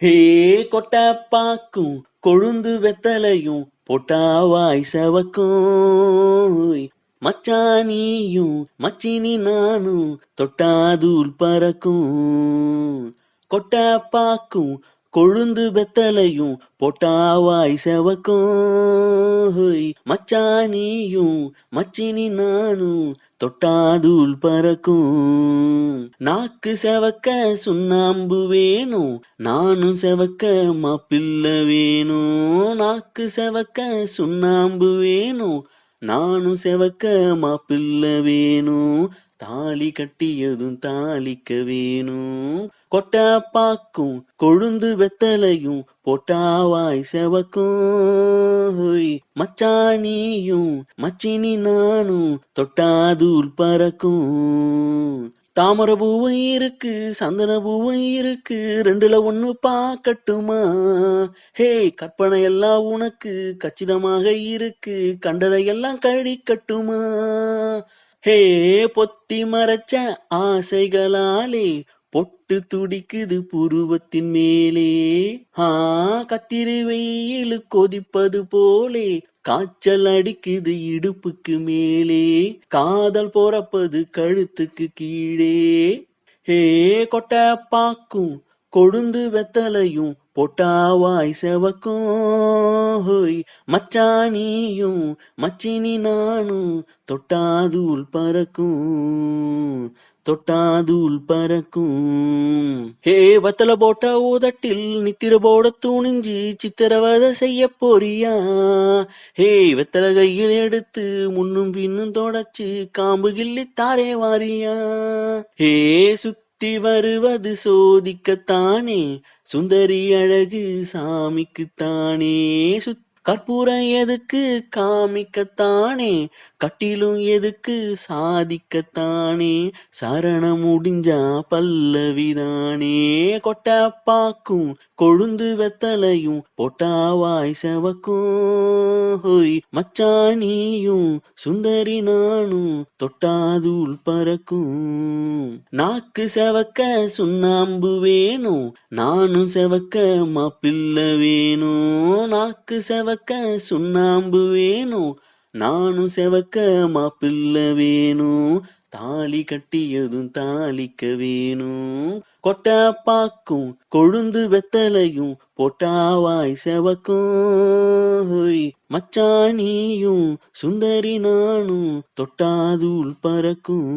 ஹே கொட்டாப்பாக்கும் கொழுந்து வெத்தலையும் பொட்டாவாய் செவக்கும் மச்சானியும் மச்சினி நானும் தொட்டாதூள் பறக்கும் கொட்டாப்பாக்கும் கொழுந்து வெத்தலையும் பொட்டாவாய் செவக்கும் மச்சானியும் மச்சினி நானும் தொட்டாதூள் பறக்கும் நாக்கு செவக்க சுண்ணாம்பு வேணும் நானும் செவக்க மாப்பிள்ள வேணும் நாக்கு செவக்க சுண்ணாம்பு வேணும் நானும் செவக்க மாப்பிள்ள வேணும் தாலி கட்டியதும் தாலிக்க வேணும் கொட்டாப்பாக்கும் கொழுந்து வெத்தலையும் பொட்டாவாய் செவக்கும் மச்சானியும் மச்சினி நானும் தொட்டாதூள் பறக்கும் தாமரை பூவும் இருக்கு சந்தன பூவும் இருக்கு ரெண்டுல ஒண்ணு பாக்கட்டுமா ஹே கற்பனை எல்லாம் உனக்கு கச்சிதமாக இருக்கு கண்டதையெல்லாம் கழிக்கட்டுமா ஹே பொத்தி மறைச்ச ஆசைகளாலே பொட்டு துடிக்குது புருவத்தின் மேலே கத்திரி வெயில் கொதிப்பது போலே காய்ச்சல் அடிக்குது இடுப்புக்கு மேலே காதல் போறப்பது கழுத்துக்கு கீழே ஹே கொட்டாப்பாக்கும் கொழுந்து வெத்தலையும் பொட்டாவாய் செவக்கும் மச்சானியும் மச்சினி நானும் தொட்டாதூள் பறக்கும் தொட்டாதூள் பறக்கும் ஹே வத்தல போட்ட ஊதட்டில் நித்திர போட துணிஞ்சு சித்திரவதை செய்ய போறியா ஹே வெத்தல கையில் எடுத்து முன்னும் பின்னும் தொடச்சு காம்பு கிள்ளி தாரே வாரியா ஹே சுத்தி வருவது சோதிக்கத்தானே சுந்தரி அழகு சாமிக்குத்தானே கற்பூரம் எதுக்கு காமிக்கத்தானே கட்டிலும் எதுக்கு சாதிக்கத்தானே சரணம் முடிஞ்சா பல்லவிதானே கொட்டாப்பாக்கும் கொழுந்து வெத்தலையும் பொட்டாவாய் செவக்கும் மச்சானியும் சுந்தரி நானும் தொட்டாதூள் பறக்கும் நாக்கு செவக்க சுண்ணாம்பு வேணும் நானும் செவக்க மாப்பிள்ள வேணும் நாக்கு செவக்க சுண்ணாம்பு வேணும் நானும் செவக்க மாப்பிள்ள வேணும் தாலி கட்டியதும் தாலிக்க வேணும் கொட்டாப்பாக்கும் கொழுந்து வெத்தலையும் பொட்டாவாய் செவக்கும் மச்சானியும் சுந்தரி நானும் தொட்டாதூள் பறக்கும்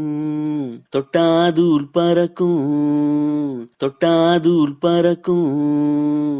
தொட்டாதூள் பறக்கும் தொட்டாதூள் பறக்கும்